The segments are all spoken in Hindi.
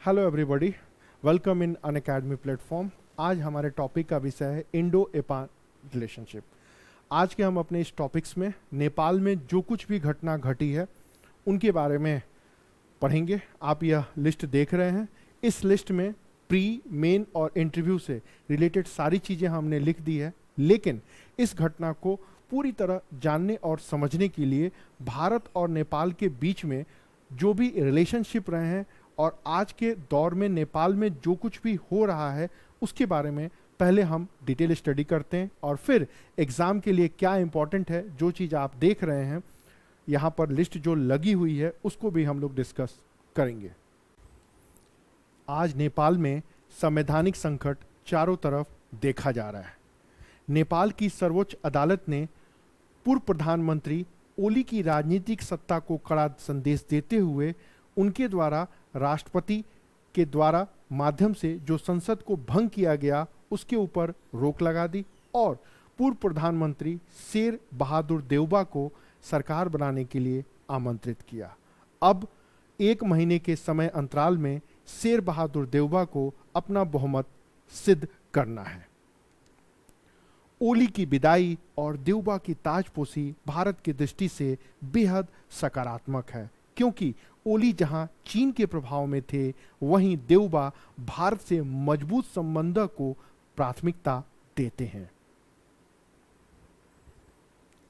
Hello everybody, welcome in Unacademy platform. आज हमारे टॉपिक का विषय है इंडो नेपाल रिलेशनशिप। आज के हम अपने इस टॉपिक्स में नेपाल में जो कुछ भी घटना घटी है उनके बारे में पढ़ेंगे। आप यह लिस्ट देख रहे हैं। इस लिस्ट में प्री, मेन और इंटरव्यू से रिलेटेड सारी चीज़ें हमने लिख दी है, लेकिन इस घटना को पूरी तरह जानने और समझने के लिए भारत और नेपाल के बीच में जो भी रिलेशनशिप रहे हैं और आज के दौर में नेपाल में जो कुछ भी हो रहा है उसके बारे में पहले हम डिटेल स्टडी करते हैं और फिर एग्ज़ाम के लिए क्या इंपॉर्टेंट है, जो चीज़ आप देख रहे हैं यहाँ पर लिस्ट जो लगी हुई है उसको भी हम लोग डिस्कस करेंगे। आज नेपाल में संवैधानिक संकट चारों तरफ देखा जा रहा है। नेपाल की सर्वोच्च अदालत ने पूर्व प्रधानमंत्री ओली की राजनीतिक सत्ता को कड़ा संदेश देते हुए उनके द्वारा राष्ट्रपति के द्वारा माध्यम से जो संसद को भंग किया गया उसके ऊपर रोक लगा दी और पूर्व प्रधानमंत्री शेर बहादुर देउबा को सरकार बनाने के लिए आमंत्रित किया। अब 1 महीने के समय अंतराल में शेर बहादुर देउबा को अपना बहुमत सिद्ध करना है। ओली की विदाई और देउबा की ताजपोशी भारत की दृष्टि से बेहद सकारात्मक है, क्योंकि ओली जहां चीन के प्रभाव में थे वहीं देउबा भारत से मजबूत संबंध को प्राथमिकता देते हैं।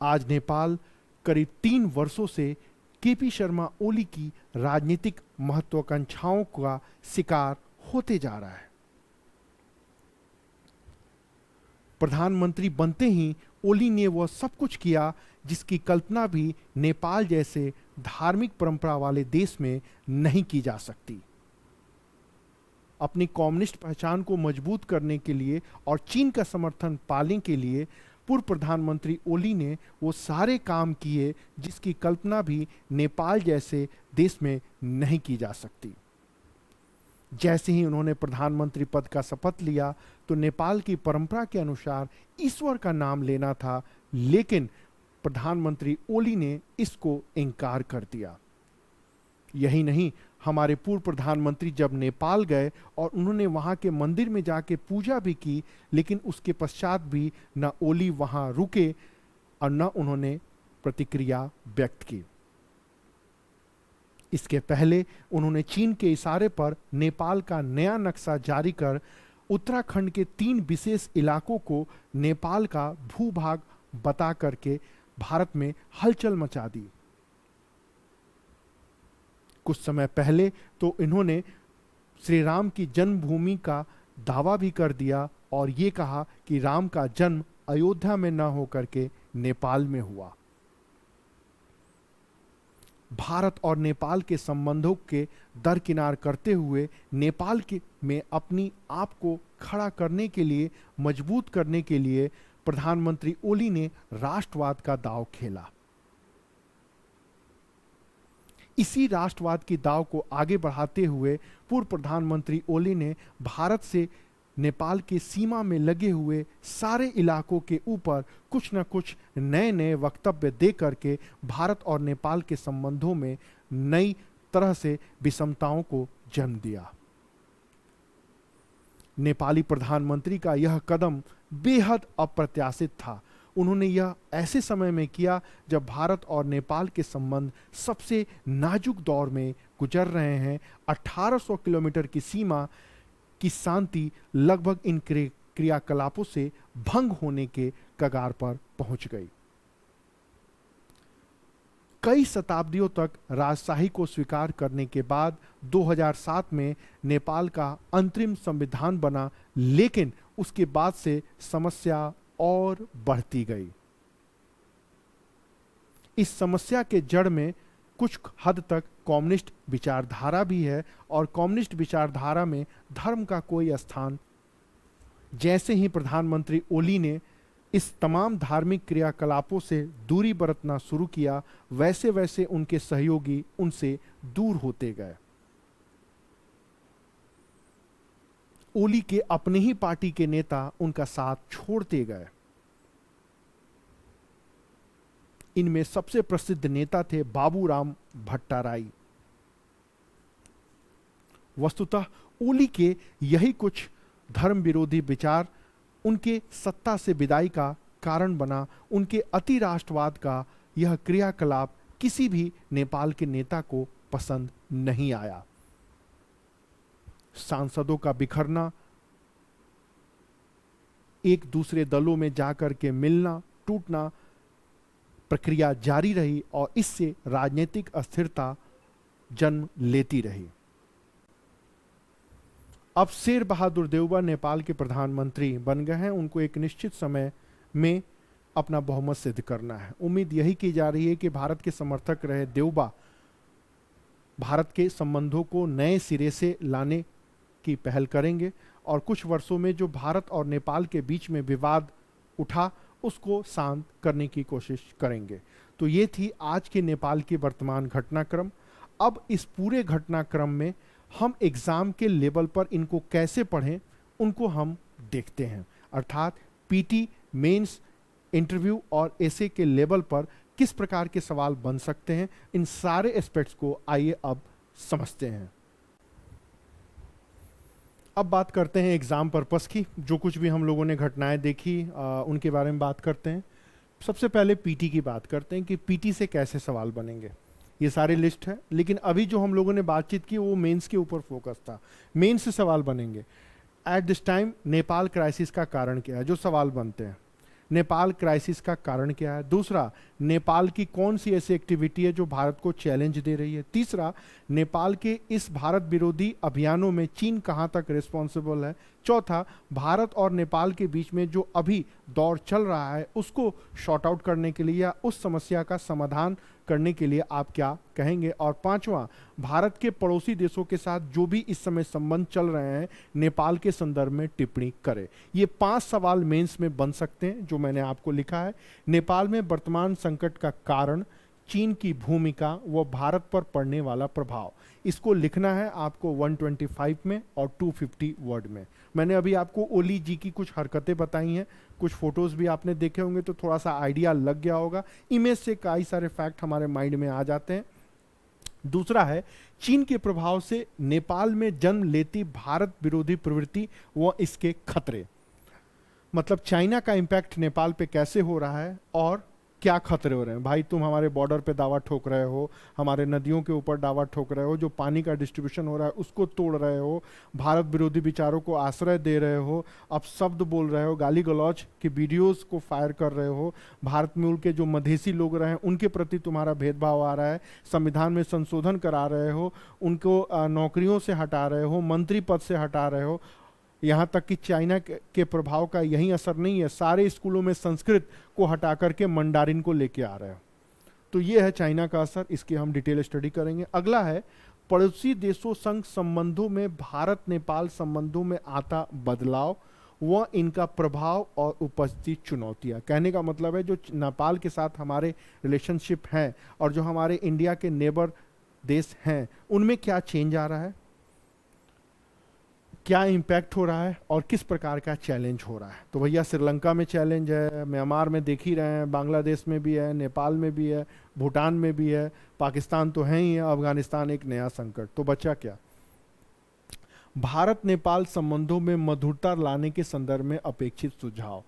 आज नेपाल करीब 3 वर्षों से केपी शर्मा ओली की राजनीतिक महत्वाकांक्षाओं का शिकार होते जा रहा है। प्रधानमंत्री बनते ही ओली ने वह सब कुछ किया जिसकी कल्पना भी नेपाल जैसे धार्मिक परंपरा वाले देश में नहीं की जा सकती। अपनी कम्युनिस्ट पहचान को मजबूत करने के लिए और चीन का समर्थन पाने के लिए पूर्व प्रधानमंत्री ओली ने वो सारे काम किए जिसकी कल्पना भी नेपाल जैसे देश में नहीं की जा सकती। जैसे ही उन्होंने प्रधानमंत्री पद का शपथ लिया तो नेपाल की परंपरा के अनुसार ईश्वर का नाम लेना था, लेकिन प्रधानमंत्री ओली ने इसको इनकार कर दिया। यही नहीं, हमारे पूर्व प्रधानमंत्री जब नेपाल गए और उन्होंने वहां के मंदिर में जाके पूजा भी की, लेकिन उसके पश्चात भी न ओली वहां रुके और न उन्होंने प्रतिक्रिया व्यक्त की। इसके पहले उन्होंने चीन के इशारे पर नेपाल का नया नक्शा जारी कर उत्तराखंड के 3 विशेष इलाकों को नेपाल का भूभाग बता करके भारत में हलचल मचा दी। कुछ समय पहले तो इन्होंने श्री राम की जन्मभूमि का दावा भी कर दिया और ये कहा कि राम का जन्म अयोध्या में न होकर के नेपाल में हुआ। भारत और नेपाल के संबंधों के दरकिनार करते हुए नेपाल के में अपनी आप को खड़ा करने के लिए, मजबूत करने के लिए प्रधानमंत्री ओली ने राष्ट्रवाद का दांव खेला। इसी राष्ट्रवाद की दांव को आगे बढ़ाते हुए पूर्व प्रधानमंत्री ओली ने भारत से नेपाल के सीमा में लगे हुए सारे इलाकों के ऊपर कुछ न कुछ नए नए वक्तव्य दे करके भारत और नेपाल के संबंधों में नई तरह से विषमताओं को जन्म दिया। नेपाली प्रधानमंत्री का यह कदम बेहद अप्रत्याशित था। उन्होंने यह ऐसे समय में किया जब भारत और नेपाल के संबंध सबसे नाजुक दौर में गुजर रहे हैं। 1800 किलोमीटर की सीमा की शांति लगभग इन क्रियाकलापों से भंग होने के कगार पर पहुंच गई। कई शताब्दियों तक राजशाही को स्वीकार करने के बाद 2007 में नेपाल का अंतरिम संविधान बना, लेकिन उसके बाद से समस्या और बढ़ती गई। इस समस्या के जड़ में कुछ हद तक कम्युनिस्ट विचारधारा भी है और कम्युनिस्ट विचारधारा में धर्म का कोई स्थान। जैसे ही प्रधानमंत्री ओली ने इस तमाम धार्मिक क्रियाकलापों से दूरी बरतना शुरू किया, वैसे वैसे उनके सहयोगी उनसे दूर होते गए। ओली के अपने ही पार्टी के नेता उनका साथ छोड़ते गए। इनमें सबसे प्रसिद्ध नेता थे बाबूराम भट्टाराई। वस्तुतः ओली के यही कुछ धर्म विरोधी विचार उनके सत्ता से विदाई का कारण बना। उनके अति राष्ट्रवाद का यह क्रियाकलाप किसी भी नेपाल के नेता को पसंद नहीं आया। सांसदों का बिखरना, एक दूसरे दलों में जाकर के मिलना टूटना प्रक्रिया जारी रही और इससे राजनीतिक अस्थिरता जन्म लेती रही। अब शेर बहादुर देउबा नेपाल के प्रधानमंत्री बन गए हैं। उनको एक निश्चित समय में अपना बहुमत सिद्ध करना है। उम्मीद यही की जा रही है कि भारत के समर्थक रहे देउबा भारत के संबंधों को नए सिरे से लाने की पहल करेंगे और कुछ वर्षों में जो भारत और नेपाल के बीच में विवाद उठा उसको शांत करने की कोशिश करेंगे। तो ये थी आज के नेपाल की वर्तमान घटनाक्रम। अब इस पूरे घटनाक्रम में हम एग्जाम के लेवल पर इनको कैसे पढ़ें उनको हम देखते हैं, अर्थात पीटी, मेंस, इंटरव्यू और एसे के लेवल पर किस प्रकार के सवाल बन सकते हैं। इन सारे एस्पेक्ट्स को आइए अब समझते हैं। अब बात करते हैं एग्जाम पर्पस की। जो कुछ भी हम लोगों ने घटनाएं देखी उनके बारे में बात करते हैं। सबसे पहले पीटी की बात करते हैं कि पीटी से कैसे सवाल बनेंगे। ये सारी लिस्ट है, लेकिन अभी जो हम लोगों ने बातचीत की वो मेंस के ऊपर फोकस था। मेंस से सवाल बनेंगे। At this time Nepal crisis का कारण क्या है, जो सवाल बनते हैं। नेपाल क्राइसिस का कारण क्या है। दूसरा, नेपाल की कौन सी ऐसी एक्टिविटी है जो भारत को चैलेंज दे रही है। तीसरा, नेपाल के इस भारत विरोधी अभियानों में चीन कहां तक रिस्पॉन्सिबल है। चौथा, भारत और नेपाल के बीच में जो अभी दौर चल रहा है उसको शॉर्ट आउट करने के लिए या उस समस्या का समाधान करने के लिए आप क्या कहेंगे। और पांचवा, भारत के पड़ोसी देशों के साथ जो भी इस समय संबंध चल रहे हैं नेपाल के संदर्भ में टिप्पणी करें। ये 5 सवाल मेंस में बन सकते हैं जो मैंने आपको लिखा है। नेपाल में वर्तमान संकट का कारण, चीन की भूमिका व भारत पर पड़ने वाला प्रभाव। इसको लिखना है आपको 125 में और 250 वर्ड में। मैंने अभी आपको ओली जी की कुछ हरकतें बताई हैं, कुछ फोटोज भी आपने देखे होंगे तो थोड़ा सा आइडिया लग गया होगा। इमेज से कई सारे फैक्ट हमारे माइंड में आ जाते हैं। दूसरा है चीन के प्रभाव से नेपाल में जन्म लेती भारत विरोधी प्रवृत्ति व इसके खतरे। मतलब चाइना का इंपैक्ट नेपाल पे कैसे हो रहा है और क्या खतरे हो रहे हैं। भाई तुम हमारे बॉर्डर पे दावा ठोक रहे हो, हमारे नदियों के ऊपर दावा ठोक रहे हो, जो पानी का डिस्ट्रीब्यूशन हो रहा है उसको तोड़ रहे हो, भारत विरोधी विचारों को आश्रय दे रहे हो, अब शब्द बोल रहे हो, गाली गलौज की वीडियोस को फायर कर रहे हो, भारत मूल के जो मधेसी लोग रहे हैं उनके प्रति तुम्हारा भेदभाव आ रहा है, संविधान में संशोधन करा रहे हो, उनको नौकरियों से हटा रहे हो, मंत्री पद से हटा रहे हो। यहाँ तक कि चाइना के प्रभाव का यही असर नहीं है, सारे स्कूलों में संस्कृत को हटा करके मंडारिन को लेके आ रहे हो। तो ये है चाइना का असर, इसकी हम डिटेल स्टडी करेंगे। अगला है पड़ोसी देशों संग संबंधों में भारत नेपाल संबंधों में आता बदलाव व इनका प्रभाव और उपस्थित चुनौतियां। कहने का मतलब है जो नेपाल के साथ हमारे रिलेशनशिप हैं और जो हमारे इंडिया के नेबर देश हैं उनमें क्या चेंज आ रहा है, क्या इंपैक्ट हो रहा है और किस प्रकार का चैलेंज हो रहा है। तो भैया श्रीलंका में चैलेंज है, म्यांमार में देख ही रहे हैं, बांग्लादेश में भी है, नेपाल में भी है, भूटान में भी है, पाकिस्तान तो है ही है, अफगानिस्तान एक नया संकट। तो बचा क्या। भारत नेपाल संबंधों में मधुरता लाने के संदर्भ में अपेक्षित सुझाव।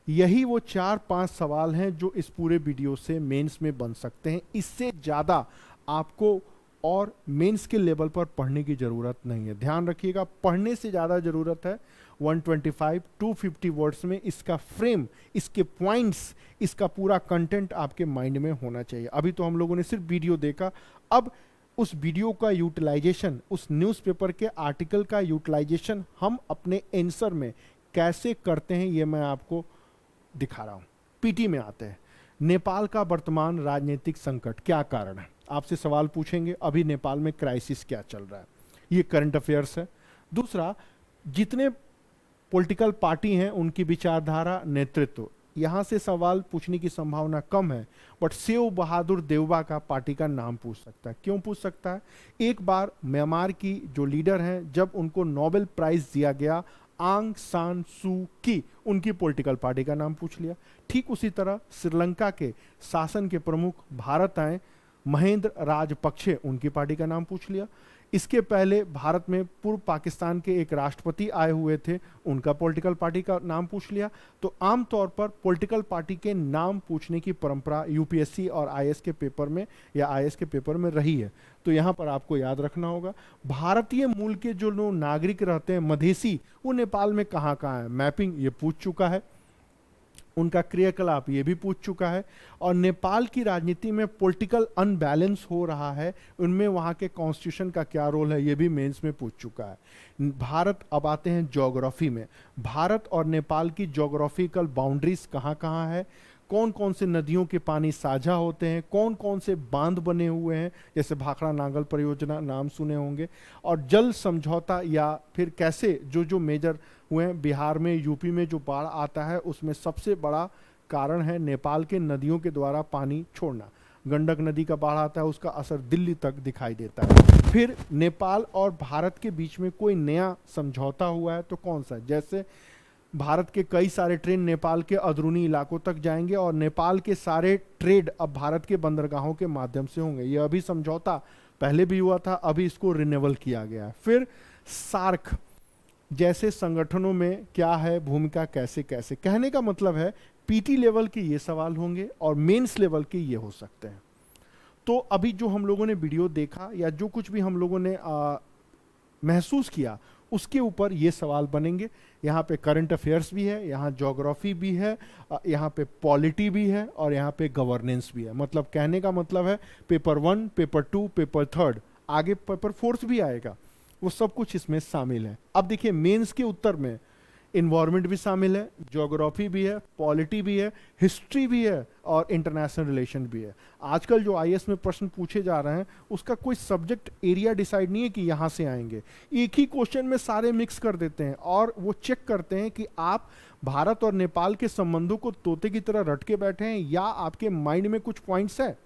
यही वो 4-5 सवाल हैं जो इस पूरे वीडियो से मेंस में बन सकते हैं। इससे ज़्यादा आपको और मेंस के लेवल पर पढ़ने की ज़रूरत नहीं है। ध्यान रखिएगा, पढ़ने से ज़्यादा ज़रूरत है 125-250 वर्ड्स में इसका फ्रेम, इसके पॉइंट्स, इसका पूरा कंटेंट आपके माइंड में होना चाहिए। अभी तो हम लोगों ने सिर्फ वीडियो देखा, अब उस वीडियो का यूटिलाइजेशन, उस न्यूज़पेपर के आर्टिकल का यूटिलाइजेशन हम अपने आंसर में कैसे करते हैं ये मैं आपको दिखा रहा हूँ। पीटी में आते हैं। नेपाल का वर्तमान राजनीतिक संकट क्या कारण है, आपसे सवाल पूछेंगे। अभी नेपाल में क्राइसिस क्या चल रहा है, ये करंट अफेयर्स है। दूसरा, जितने पॉलिटिकल पार्टी हैं उनकी विचारधारा, नेतृत्व, यहाँ से सवाल पूछने की संभावना कम है, बट शेर बहादुर देउबा का पार्टी का नाम पूछ सकता है। क्यों पूछ सकता है। एक बार म्यांमार की जो लीडर हैं, जब उनको नोबेल प्राइज दिया गया, आंग सान सू की, उनकी पॉलिटिकल पार्टी का नाम पूछ लिया। ठीक उसी तरह श्रीलंका के शासन के प्रमुख भारत आए, महेंद्र राजपक्षे, उनकी पार्टी का नाम पूछ लिया। इसके पहले भारत में पूर्व पाकिस्तान के एक राष्ट्रपति आए हुए थे, उनका पॉलिटिकल पार्टी का नाम पूछ लिया। तो आमतौर पर पॉलिटिकल पार्टी के नाम पूछने की परंपरा यूपीएससी और आईएएस के पेपर में या आईएएस के पेपर में रही है। तो यहाँ पर आपको याद रखना होगा। भारतीय मूल के जो लोग नागरिक रहते हैं मधेसी, वो नेपाल में कहाँ कहाँ है, मैपिंग ये पूछ चुका है, उनका क्रियाकलाप ये भी पूछ चुका है। और नेपाल की राजनीति में पॉलिटिकल अनबैलेंस हो रहा है, उनमें वहाँ के कॉन्स्टिट्यूशन का क्या रोल है, ये भी मेंस में पूछ चुका है। भारत, अब आते हैं ज्योग्राफी में। भारत और नेपाल की ज्योग्राफिकल बाउंड्रीज कहाँ कहाँ है, कौन कौन से नदियों के पानी साझा होते हैं, कौन कौन से बांध बने हुए हैं, जैसे भाखड़ा नांगल परियोजना नाम सुने होंगे, और जल समझौता या फिर कैसे जो जो मेजर हुए हैं। बिहार में, यूपी में जो बाढ़ आता है उसमें सबसे बड़ा कारण है नेपाल के नदियों के द्वारा पानी छोड़ना। गंडक नदी का बाढ़ आता है, उसका असर दिल्ली तक दिखाई देता है। फिर नेपाल और भारत के बीच में कोई नया समझौता हुआ है तो कौन सा, जैसे भारत के कई सारे ट्रेन नेपाल के अंदरूनी इलाकों तक जाएंगे और नेपाल के सारे ट्रेड अब भारत के बंदरगाहों के माध्यम से होंगे। यह अभी समझौता पहले भी हुआ था, अभी इसको रिन्यूअल किया गया। फिर सार्क जैसे संगठनों में क्या है भूमिका, कैसे कैसे, कहने का मतलब है पीटी लेवल के ये सवाल होंगे और मेंस लेवल के ये हो सकते हैं। तो अभी जो हम लोगों ने वीडियो देखा या जो कुछ भी हम लोगों ने महसूस किया, उसके ऊपर ये सवाल बनेंगे। यहाँ पे करंट अफेयर्स भी है, यहाँ ज्योग्राफी भी है, यहाँ पे पॉलिटी भी है और यहाँ पे गवर्नेंस भी है। मतलब कहने का मतलब है पेपर 1, पेपर 2, पेपर 3, आगे पेपर 4 भी आएगा, वो सब कुछ इसमें शामिल है। अब देखिए मेंस के उत्तर में इन्वायरमेंट भी शामिल है, ज्योग्राफी भी है, पॉलिटी भी है, हिस्ट्री भी है और इंटरनेशनल रिलेशन भी है। आजकल जो आईएएस में प्रश्न पूछे जा रहे हैं उसका कोई सब्जेक्ट एरिया डिसाइड नहीं है कि यहाँ से आएंगे, एक ही क्वेश्चन में सारे मिक्स कर देते हैं और वो चेक करते हैं कि आप भारत और नेपाल के संबंधों को तोते की तरह रट के बैठे हैं या आपके माइंड में कुछ पॉइंट्स है,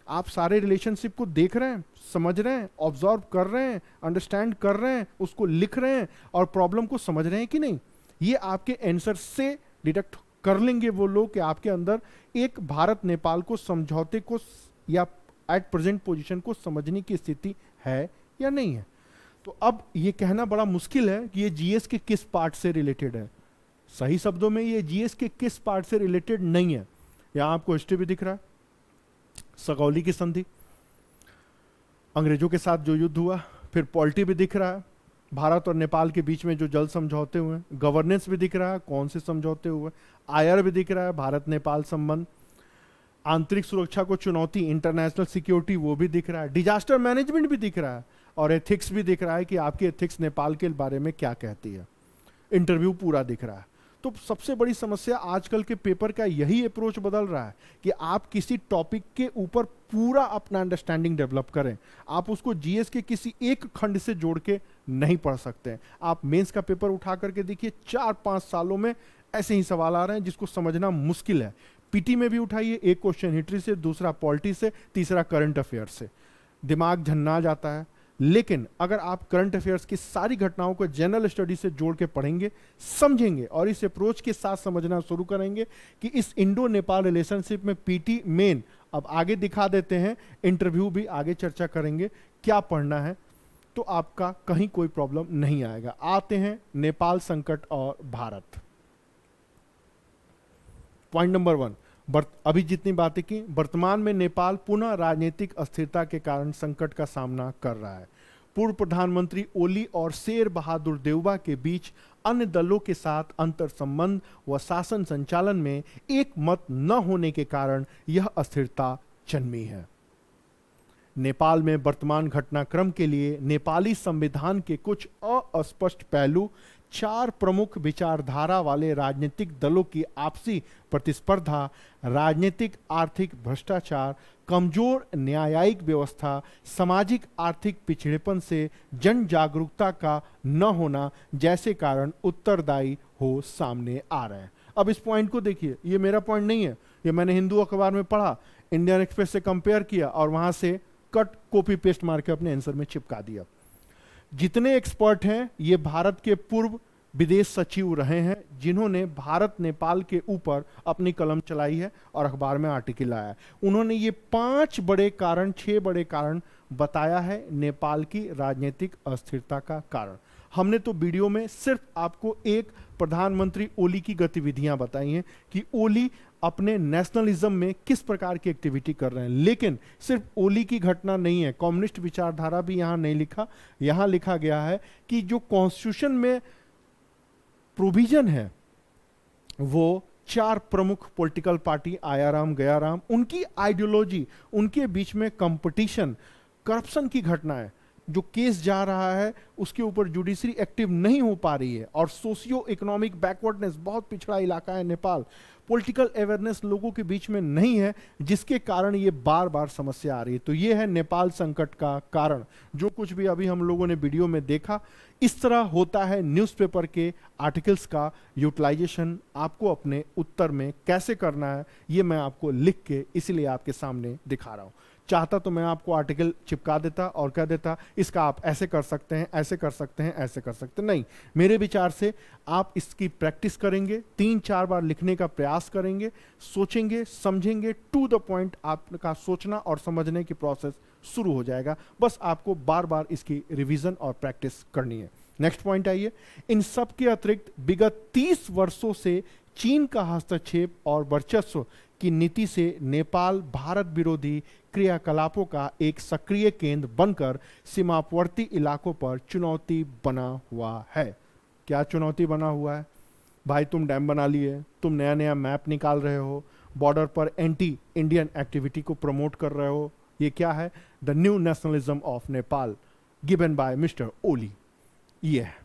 आप सारे रिलेशनशिप को देख रहे हैं, समझ रहे हैं, ऑब्जर्व कर रहे हैं, अंडरस्टैंड कर रहे हैं, उसको लिख रहे हैं और प्रॉब्लम को समझ रहे हैं कि नहीं। ये आपके आंसर से डिटेक्ट कर लेंगे वो लोग कि आपके अंदर एक भारत नेपाल को समझौते को या एट प्रेजेंट पोजीशन को समझने की स्थिति है या नहीं है। तो अब ये कहना बड़ा मुश्किल है कि ये जीएस के किस पार्ट से रिलेटेड है। सही शब्दों में ये जीएस के किस पार्ट से रिलेटेड नहीं है। यहां आपको हिस्ट्री भी दिख रहा है, सगौली की संधि, अंग्रेजों के साथ जो युद्ध हुआ, फिर पॉलिटी भी दिख रहा है, भारत और नेपाल के बीच में जो जल समझौते हुए, गवर्नेंस भी दिख रहा है, कौन से समझौते हुए, आयर भी दिख रहा है, भारत नेपाल संबंध, आंतरिक सुरक्षा को चुनौती, इंटरनेशनल सिक्योरिटी वो भी दिख रहा है, डिजास्टर मैनेजमेंट भी दिख रहा है और एथिक्स भी दिख रहा है कि आपकी एथिक्स नेपाल के बारे में क्या कहती है, इंटरव्यू पूरा दिख रहा है। तो सबसे बड़ी समस्या आजकल के पेपर का यही अप्रोच बदल रहा है कि आप किसी टॉपिक के ऊपर पूरा अपना अंडरस्टैंडिंग डेवलप करें। आप उसको जीएस के किसी एक खंड से जोड़ के नहीं पढ़ सकते हैं। आप मेंस का पेपर उठा करके देखिए, 4-5 सालों में ऐसे ही सवाल आ रहे हैं जिसको समझना मुश्किल है। पीटी में भी उठाइए, एक क्वेश्चन हिस्ट्री से, दूसरा पॉलिटी से, तीसरा करंट अफेयर से, दिमाग झन्ना जाता है। लेकिन अगर आप करंट अफेयर्स की सारी घटनाओं को जनरल स्टडी से जोड़ के पढ़ेंगे, समझेंगे और इस अप्रोच के साथ समझना शुरू करेंगे कि इस इंडो नेपाल रिलेशनशिप में पीटी मेन अब आगे दिखा देते हैं, इंटरव्यू भी आगे चर्चा करेंगे क्या पढ़ना है, तो आपका कहीं कोई प्रॉब्लम नहीं आएगा। आते हैं नेपाल संकट और भारत। पॉइंट नंबर 1, अभी जितनी बातें की, वर्तमान में नेपाल पुनः राजनीतिक अस्थिरता के कारण संकट का सामना कर रहा है। पूर्व प्रधानमंत्री ओली और शेर बहादुर देउबा के बीच अन्य दलों के साथ अंतर संबंध व शासन संचालन में एक मत न होने के कारण यह अस्थिरता जन्मी है। नेपाल में वर्तमान घटनाक्रम के लिए नेपाली संविधान के कुछ अस्पष्ट पहलू, 4 प्रमुख विचारधारा वाले राजनीतिक दलों की आपसी प्रतिस्पर्धा, राजनीतिक आर्थिक भ्रष्टाचार, कमजोर न्यायिक व्यवस्था, सामाजिक आर्थिक पिछड़ेपन से जन जागरूकता का न होना जैसे कारण उत्तरदायी हो सामने आ रहे हैं। अब इस पॉइंट को देखिए, ये मेरा पॉइंट नहीं है, ये मैंने हिंदू अखबार में पढ़ा, इंडियन एक्सप्रेस से कंपेयर किया और वहां से कट कॉपी पेस्ट मार के अपने आंसर में चिपका दिया। जितने एक्सपर्ट हैं ये भारत के पूर्व विदेश सचिव रहे हैं जिन्होंने भारत नेपाल के ऊपर अपनी कलम चलाई है और अखबार में आर्टिकल आया है। उन्होंने ये 5 बड़े कारण, 6 बड़े कारण बताया है नेपाल की राजनीतिक अस्थिरता का कारण। हमने तो वीडियो में सिर्फ आपको एक प्रधानमंत्री ओली की गतिविधियां बताई हैं कि ओली अपने नेशनलिज्म में किस प्रकार की एक्टिविटी कर रहे हैं, लेकिन सिर्फ ओली की घटना नहीं है, कम्युनिस्ट विचारधारा भी यहां नहीं लिखा। यहां लिखा गया है कि जो कॉन्स्टिट्यूशन में प्रोविजन है वो 4 प्रमुख पॉलिटिकल पार्टी आयाराम गयाराम, उनकी आइडियोलॉजी, उनके बीच में कंपटीशन, करप्शन की घटना है, जो केस जा रहा है उसके ऊपर जुडिशरी एक्टिव नहीं हो पा रही है, और सोशियो इकोनॉमिक बैकवर्डनेस, बहुत पिछड़ा इलाका है नेपाल, पॉलिटिकल अवेयरनेस लोगों के बीच में नहीं है, जिसके कारण ये बार बार समस्या आ रही है। तो ये है नेपाल संकट का कारण। जो कुछ भी अभी हम लोगों ने वीडियो में देखा, इस तरह होता है न्यूज़पेपर के आर्टिकल्स का यूटिलाइजेशन। आपको अपने उत्तर में कैसे करना है ये मैं आपको लिख के इसलिए आपके सामने दिखा रहा हूँ। चाहता तो मैं आपको आर्टिकल चिपका देता और कह देता इसका आप ऐसे कर सकते हैं, ऐसे कर सकते हैं, ऐसे कर सकते हैं। नहीं, मेरे विचार से आप इसकी प्रैक्टिस करेंगे, 3-4 बार लिखने का प्रयास करेंगे, सोचेंगे, समझेंगे, टू द पॉइंट आपका सोचना और समझने की प्रोसेस शुरू हो जाएगा। बस आपको बार बार इसकी रिवीजन और प्रैक्टिस करनी है। नेक्स्ट पॉइंट आइए। इन सब के अतिरिक्त विगत 30 वर्षों से चीन का हस्तक्षेप और वर्चस्व की नीति से नेपाल भारत विरोधी क्रियाकलापों का एक सक्रिय केंद्र बनकर सीमावर्ती इलाकों पर चुनौती बना हुआ है। क्या चुनौती बना हुआ है? भाई तुम डैम बना लिए, तुम नया नया मैप निकाल रहे हो, बॉर्डर पर एंटी इंडियन एक्टिविटी को प्रमोट कर रहे हो। ये क्या है? The new nationalism of Nepal given by mister Oli. ये है।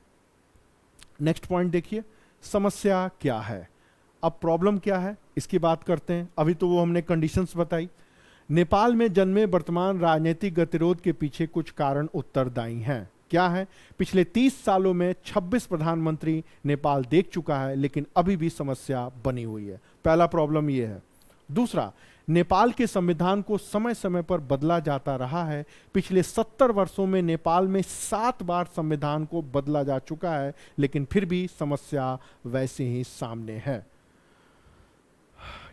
नेक्स्ट पॉइंट देखिए, समस्या क्या है। अब प्रॉब्लम क्या है इसकी बात करते हैं। अभी तो वो हमने कंडीशंस बताई। नेपाल में जन्मे वर्तमान राजनीतिक गतिरोध के पीछे कुछ कारण उत्तरदायी हैं। क्या है? पिछले 30 सालों में 26 प्रधानमंत्री नेपाल देख चुका है, लेकिन अभी भी समस्या बनी हुई है। पहला प्रॉब्लम ये है। दूसरा, नेपाल के संविधान को समय समय पर बदला जाता रहा है। पिछले 70 वर्षों में नेपाल में 7 बार संविधान को बदला जा चुका है, लेकिन फिर भी समस्या वैसे ही सामने है।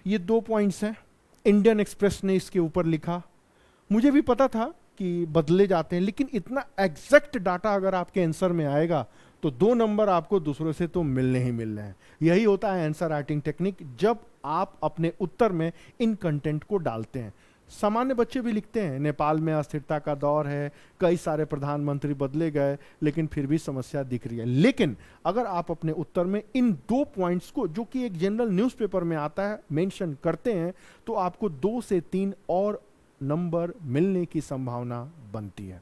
ये 2 पॉइंट्स हैं। इंडियन एक्सप्रेस ने इसके ऊपर लिखा। मुझे भी पता था कि बदले जाते हैं, लेकिन इतना एग्जैक्ट डाटा अगर आपके आंसर में आएगा तो 2 नंबर आपको दूसरों से तो मिलने ही मिल रहे हैं। यही होता है आंसर राइटिंग टेक्निक, जब आप अपने उत्तर में इन कंटेंट को डालते हैं। सामान्य बच्चे भी लिखते हैं, नेपाल में अस्थिरता का दौर है, कई सारे प्रधानमंत्री बदले गए, लेकिन फिर भी समस्या दिख रही है। लेकिन अगर आप अपने उत्तर में इन 2 पॉइंट्स को, जो कि एक जनरल न्यूज़पेपर में आता है, मेंशन करते हैं, तो आपको 2 से 3 और नंबर मिलने की संभावना बनती है।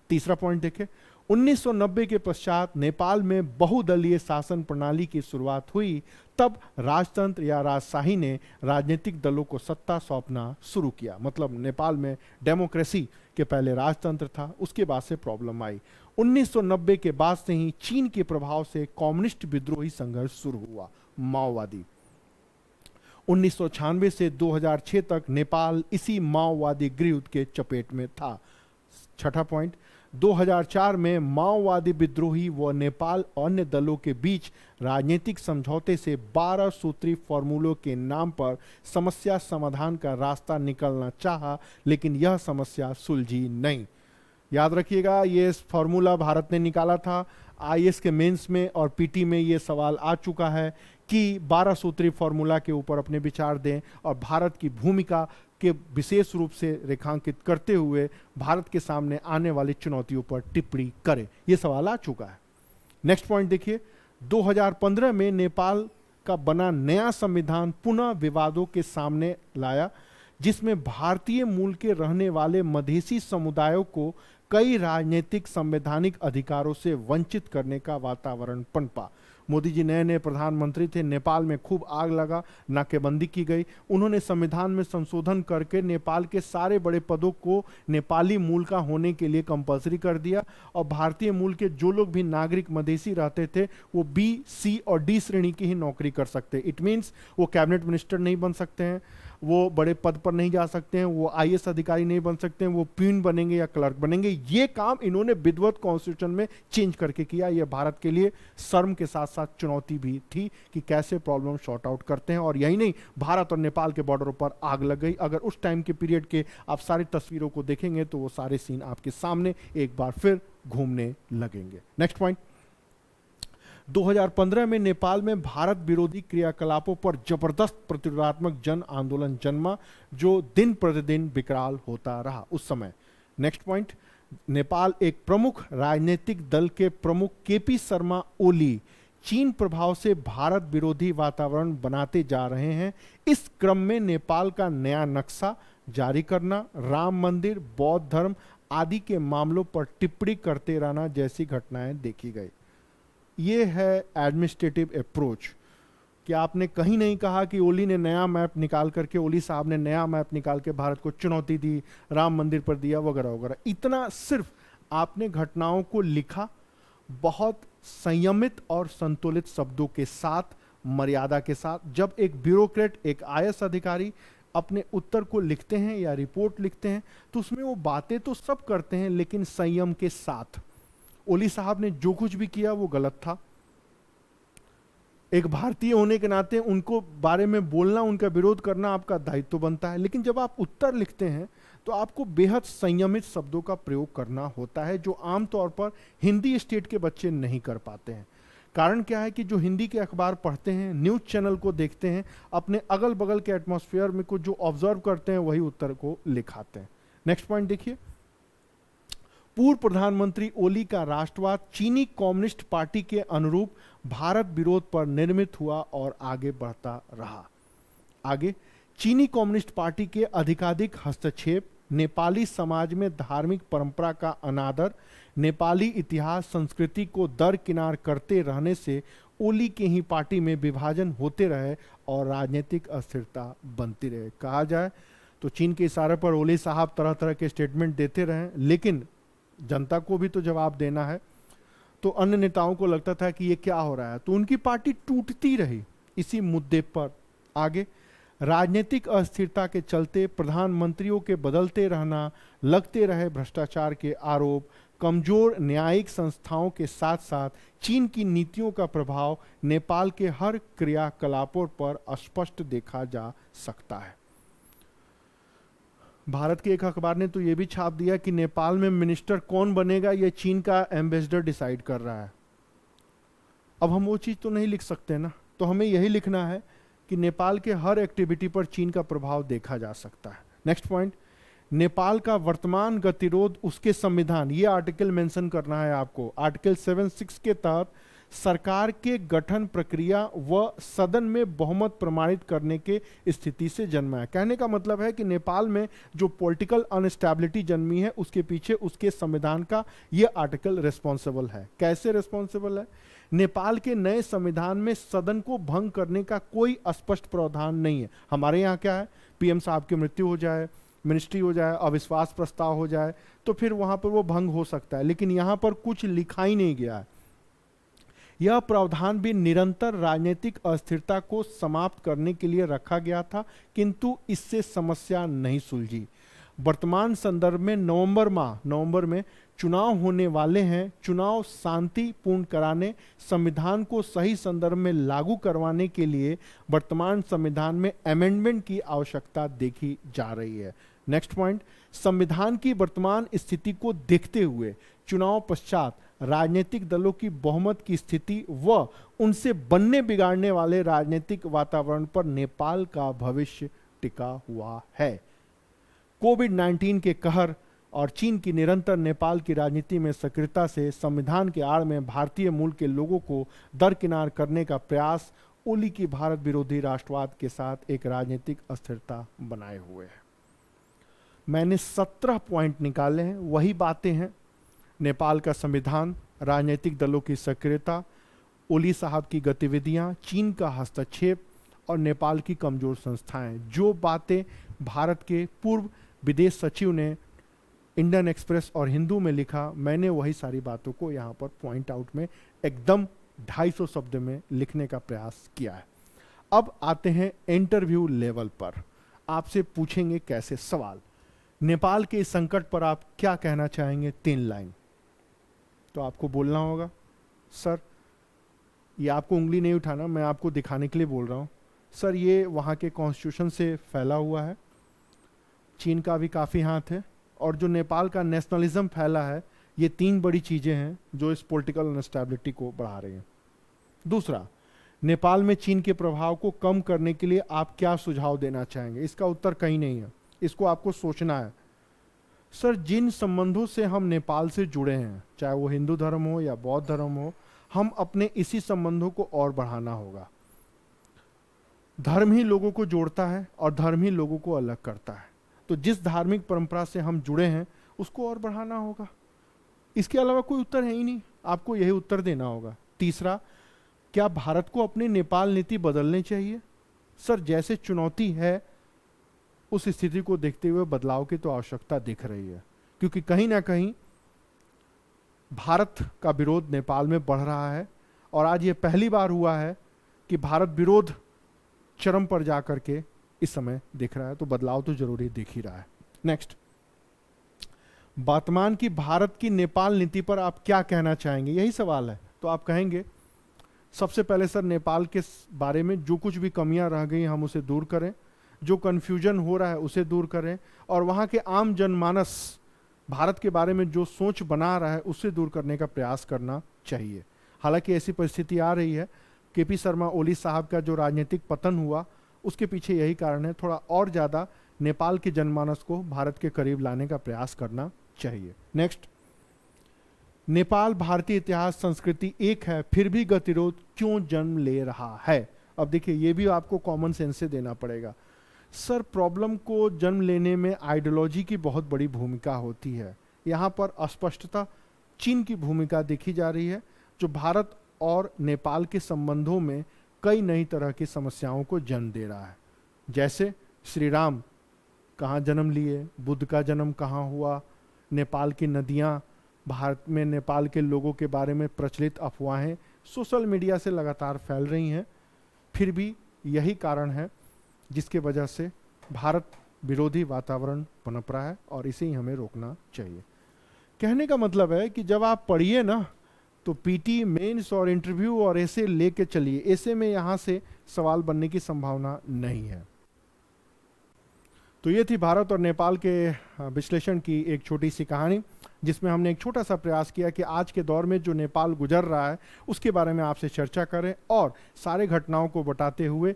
तीसरा पॉइंट देखें। 1990 के पश्चात नेपाल में बहुदलीय शासन प्रणाली की शुरुआत हुई। तब राजतंत्र या राजशाही ने राजनीतिक दलों को सत्ता सौंपना शुरू किया। मतलब नेपाल में डेमोक्रेसी के पहले राजतंत्र था, उसके बाद से प्रॉब्लम आई। 1990 के बाद से ही चीन के प्रभाव से कम्युनिस्ट विद्रोही संघर्ष शुरू हुआ, माओवादी। 1996 से 2006 तक नेपाल इसी माओवादी गृह के चपेट में था। छठा पॉइंट, 2004 में माओवादी विद्रोही व नेपाल अन्य दलों के बीच राजनीतिक समझौते से 12 सूत्री फॉर्मूलों के नाम पर समस्या समाधान का रास्ता निकलना चाहा, लेकिन यह समस्या सुलझी नहीं। याद रखिएगा, ये फॉर्मूला भारत ने निकाला था। आईएएस के मेंस में और पीटी में ये सवाल आ चुका है कि 12 सूत्री फॉर्मूला के ऊपर अपने विचार दें और भारत की भूमिका के विशेष रूप से रेखांकित करते हुए भारत के सामने आने वाली चुनौतियों पर टिप्पणी करें। यह सवाल आ चुका है। नेक्स्ट पॉइंट देखिए। 2015 में नेपाल का बना नया संविधान पुनः विवादों के सामने लाया, जिसमें भारतीय मूल के रहने वाले मधेसी समुदायों को कई राजनीतिक संवैधानिक अधिकारों से वंचित करने का वातावरण पनपा। मोदी जी नए नए प्रधानमंत्री थे, नेपाल में खूब आग लगा, नाकेबंदी की गई। उन्होंने संविधान में संशोधन करके नेपाल के सारे बड़े पदों को नेपाली मूल का होने के लिए कंपलसरी कर दिया, और भारतीय मूल के जो लोग भी नागरिक मधेसी रहते थे वो बी, सी और डी श्रेणी की ही नौकरी कर सकते। इट मीन्स वो कैबिनेट मिनिस्टर नहीं बन सकते हैं, वो बड़े पद पर नहीं जा सकते हैं, वो आईएएस अधिकारी नहीं बन सकते हैं, वो प्यून बनेंगे या क्लर्क बनेंगे। ये काम इन्होंने विधिवत कॉन्स्टिट्यूशन में चेंज करके किया। ये भारत के लिए शर्म के साथ साथ चुनौती भी थी कि कैसे प्रॉब्लम सॉर्ट आउट करते हैं। और यही नहीं, भारत और नेपाल के बॉर्डरों पर आग लग गई। अगर उस टाइम के पीरियड के आप सारी तस्वीरों को देखेंगे तो वो सारे सीन आपके सामने एक बार फिर घूमने लगेंगे। नेक्स्ट पॉइंट, 2015 में नेपाल में भारत विरोधी क्रियाकलापों पर जबरदस्त प्रतिरोधात्मक जन आंदोलन जन्मा, जो दिन प्रतिदिन विकराल होता रहा उस समय। नेक्स्ट पॉइंट, नेपाल एक प्रमुख राजनीतिक दल के प्रमुख केपी शर्मा ओली चीन प्रभाव से भारत विरोधी वातावरण बनाते जा रहे हैं। इस क्रम में नेपाल का नया नक्शा जारी करना, राम मंदिर, बौद्ध धर्म आदि के मामलों पर टिप्पणी करते रहना जैसी घटनाएं देखी गई। ये है एडमिनिस्ट्रेटिव अप्रोच कि आपने कहीं नहीं कहा कि ओली ने नया मैप निकाल करके, ओली साहब ने नया मैप निकाल के भारत को चुनौती दी, राम मंदिर पर दिया वगैरह वगैरह। इतना सिर्फ आपने घटनाओं को लिखा, बहुत संयमित और संतुलित शब्दों के साथ, मर्यादा के साथ। जब एक ब्यूरोक्रेट, एक आईएएस अधिकारी अपने उत्तर को लिखते हैं या रिपोर्ट लिखते हैं तो उसमें वो बातें तो सब करते हैं लेकिन संयम के साथ। ओली साहब ने जो कुछ भी किया वो गलत था। एक भारतीय होने के नाते उनको बारे में बोलना, उनका विरोध करना आपका दायित्व बनता है। लेकिन जब आप उत्तर लिखते हैं तो आपको बेहद संयमित शब्दों का प्रयोग करना होता है, जो आमतौर पर हिंदी स्टेट के बच्चे नहीं कर पाते हैं। कारण क्या है कि जो हिंदी के अखबार पढ़ते हैं, न्यूज चैनल को देखते हैं, अपने अगल बगल के एटमॉस्फेयर में को जो ऑब्जर्व करते हैं वही उत्तर को लिखाते हैं। नेक्स्ट पॉइंट देखिए, पूर्व प्रधानमंत्री ओली का राष्ट्रवाद चीनी कम्युनिस्ट पार्टी के अनुरूप भारत विरोध पर निर्मित हुआ और आगे बढ़ता रहा। आगे, चीनी कम्युनिस्ट पार्टी के अधिकाधिक हस्तक्षेप, नेपाली समाज में धार्मिक परंपरा का अनादर, नेपाली इतिहास संस्कृति को दरकिनार करते रहने से ओली के ही पार्टी में विभाजन होते रहे और राजनीतिक अस्थिरता बनती रहे। कहा जाए तो चीन के इशारे पर ओली साहब तरह तरह के स्टेटमेंट देते रहे, लेकिन जनता को भी तो जवाब देना है। तो अन्य नेताओं को लगता था कि ये क्या हो रहा है, तो उनकी पार्टी टूटती रही इसी मुद्दे पर। आगे, राजनीतिक अस्थिरता के चलते प्रधानमंत्रियों के बदलते रहना, लगते रहे भ्रष्टाचार के आरोप, कमजोर न्यायिक संस्थाओं के साथ साथ चीन की नीतियों का प्रभाव नेपाल के हर क्रियाकलापों पर स्पष्ट देखा जा सकता है। भारत के एक अखबार ने तो यह भी छाप दिया कि नेपाल में मिनिस्टर कौन बनेगा यह चीन का एम्बेसडर डिसाइड कर रहा है। अब हम वो चीज तो नहीं लिख सकते ना, तो हमें यही लिखना है कि नेपाल के हर एक्टिविटी पर चीन का प्रभाव देखा जा सकता है। नेक्स्ट पॉइंट, नेपाल का वर्तमान गतिरोध उसके संविधान, ये आर्टिकल मेंशन करना है आपको, आर्टिकल 76 के तहत सरकार के गठन प्रक्रिया व सदन में बहुमत प्रमाणित करने के स्थिति से जन्मा है। कहने का मतलब है कि नेपाल में जो पॉलिटिकल अनस्टेबिलिटी जन्मी है उसके पीछे उसके संविधान का यह आर्टिकल रिस्पॉन्सिबल है। कैसे रिस्पॉन्सिबल है? नेपाल के नए संविधान में सदन को भंग करने का कोई स्पष्ट प्रावधान नहीं है। हमारे यहाँ क्या है, पीएम साहब की मृत्यु हो जाए, मिनिस्ट्री हो जाए, अविश्वास प्रस्ताव हो जाए तो फिर वहां पर वो भंग हो सकता है, लेकिन यहां पर कुछ लिखा ही नहीं गया है। यह प्रावधान भी निरंतर राजनीतिक अस्थिरता को समाप्त करने के लिए रखा गया था, किंतु इससे समस्या नहीं सुलझी। वर्तमान संदर्भ में नवंबर में चुनाव होने वाले हैं। चुनाव शांतिपूर्ण कराने, संविधान को सही संदर्भ में लागू करवाने के लिए वर्तमान संविधान में अमेंडमेंट की आवश्यकता देखी जा रही है। नेक्स्ट पॉइंट, संविधान की वर्तमान स्थिति को देखते हुए चुनाव पश्चात राजनीतिक दलों की बहुमत की स्थिति व उनसे बनने बिगाड़ने वाले राजनीतिक वातावरण पर नेपाल का भविष्य टिका हुआ है। कोविड-19 के कहर और चीन की निरंतर नेपाल की राजनीति में सक्रियता से संविधान के आड़ में भारतीय मूल के लोगों को दरकिनार करने का प्रयास ओली की भारत विरोधी राष्ट्रवाद के साथ एक राजनीतिक अस्थिरता बनाए हुए है। मैंने 17 पॉइंट निकाले हैं, वही बातें हैं। नेपाल का संविधान, राजनीतिक दलों की सक्रियता, ओली साहब की गतिविधियां, चीन का हस्तक्षेप और नेपाल की कमजोर संस्थाएं। जो बातें भारत के पूर्व विदेश सचिव ने इंडियन एक्सप्रेस और हिंदू में लिखा, मैंने वही सारी बातों को यहाँ पर पॉइंट आउट में एकदम 250 शब्द में लिखने का प्रयास किया है। अब आते हैं इंटरव्यू लेवल पर। आपसे पूछेंगे कैसे सवाल। नेपाल के इस संकट पर आप क्या कहना चाहेंगे, 3 लाइन। तो आपको बोलना होगा, सर ये आपको उंगली नहीं उठाना, मैं आपको दिखाने के लिए बोल रहा हूँ, सर ये वहाँ के कॉन्स्टिट्यूशन से फैला हुआ है, चीन का भी काफ़ी हाथ है, और जो नेपाल का नेशनलिज्म फैला है, ये 3 बड़ी चीज़ें हैं जो इस पॉलिटिकल अनस्टेबिलिटी को बढ़ा रही हैं। दूसरा, नेपाल में चीन के प्रभाव को कम करने के लिए आप क्या सुझाव देना चाहेंगे? इसका उत्तर कहीं नहीं है, इसको आपको सोचना है। सर जिन संबंधों से हम नेपाल से जुड़े हैं, चाहे वो हिंदू धर्म हो या बौद्ध धर्म हो, हम अपने इसी संबंधों को और बढ़ाना होगा। धर्म ही लोगों को जोड़ता है और धर्म ही लोगों को अलग करता है। तो जिस धार्मिक परंपरा से हम जुड़े हैं उसको और बढ़ाना होगा, इसके अलावा कोई उत्तर है ही नहीं, आपको यही उत्तर देना होगा। तीसरा, क्या भारत को अपनी नेपाल नीति बदलनी चाहिए? सर जैसे चुनौती है उस स्थिति को देखते हुए बदलाव की तो आवश्यकता दिख रही है, क्योंकि कहीं ना कहीं भारत का विरोध नेपाल में बढ़ रहा है, और आज ये पहली बार हुआ है कि भारत विरोध चरम पर जाकर के इस समय दिख रहा है, तो बदलाव तो जरूरी दिख ही रहा है। नेक्स्ट, वर्तमान की भारत की नेपाल नीति पर आप क्या कहना चाहेंगे, यही सवाल है। तो आप कहेंगे सबसे पहले सर नेपाल के बारे में जो कुछ भी कमियां रह गई हम उसे दूर करें, जो कन्फ्यूजन हो रहा है उसे दूर करें, और वहाँ के आम जनमानस भारत के बारे में जो सोच बना रहा है उसे दूर करने का प्रयास करना चाहिए। हालांकि ऐसी परिस्थिति आ रही है, केपी शर्मा ओली साहब का जो राजनीतिक पतन हुआ उसके पीछे यही कारण है, थोड़ा और ज़्यादा नेपाल के जनमानस को भारत के करीब लाने का प्रयास करना चाहिए। नेक्स्ट, नेपाल भारतीय इतिहास संस्कृति एक है, फिर भी गतिरोध क्यों जन्म ले रहा है? अब देखिए ये भी आपको कॉमन सेंस से देना पड़ेगा। सर प्रॉब्लम को जन्म लेने में आइडियोलॉजी की बहुत बड़ी भूमिका होती है। यहाँ पर अस्पष्टता चीन की भूमिका देखी जा रही है, जो भारत और नेपाल के संबंधों में कई नई तरह की समस्याओं को जन्म दे रहा है। जैसे श्री राम कहाँ जन्म लिए, बुद्ध का जन्म कहाँ हुआ, नेपाल की नदियाँ, भारत में नेपाल के लोगों के बारे में प्रचलित अफवाहें सोशल मीडिया से लगातार फैल रही हैं। फिर भी यही कारण है जिसके वजह से भारत विरोधी वातावरण पनप रहा है, और इसे ही हमें रोकना चाहिए। कहने का मतलब है कि जब आप पढ़िए ना तो पीटी, मेंस और इंटरव्यू और ऐसे लेके चलिए, ऐसे में यहाँ से सवाल बनने की संभावना नहीं है। तो ये थी भारत और नेपाल के विश्लेषण की एक छोटी सी कहानी, जिसमें हमने एक छोटा सा प्रयास किया कि आज के दौर में जो नेपाल गुजर रहा है उसके बारे में आपसे चर्चा करें, और सारे घटनाओं को बताते हुए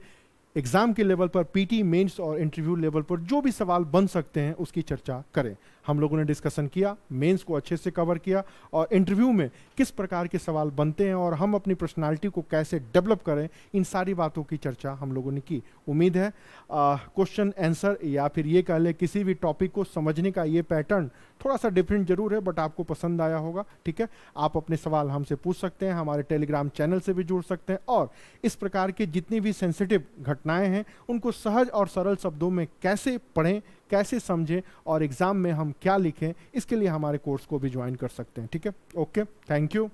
एग्जाम के लेवल पर, पीटी, मेंस और इंटरव्यू लेवल पर जो भी सवाल बन सकते हैं उसकी चर्चा करें। हम लोगों ने डिस्कशन किया, मेंस को अच्छे से कवर किया, और इंटरव्यू में किस प्रकार के सवाल बनते हैं और हम अपनी पर्सनालिटी को कैसे डेवलप करें, इन सारी बातों की चर्चा हम लोगों ने की। उम्मीद है क्वेश्चन आंसर या फिर ये कह ले किसी भी टॉपिक को समझने का ये पैटर्न थोड़ा सा डिफरेंट जरूर है, बट आपको पसंद आया होगा। ठीक है, आप अपने सवाल हमसे पूछ सकते हैं, हमारे टेलीग्राम चैनल से भी जुड़ सकते हैं, और इस प्रकार के जितनी भी सेंसिटिव घटनाएं हैं उनको सहज और सरल शब्दों में कैसे पढ़ें, कैसे समझें, और एग्जाम में हम क्या लिखें, इसके लिए हमारे कोर्स को भी ज्वाइन कर सकते हैं। ठीक है, ओके, थैंक यू।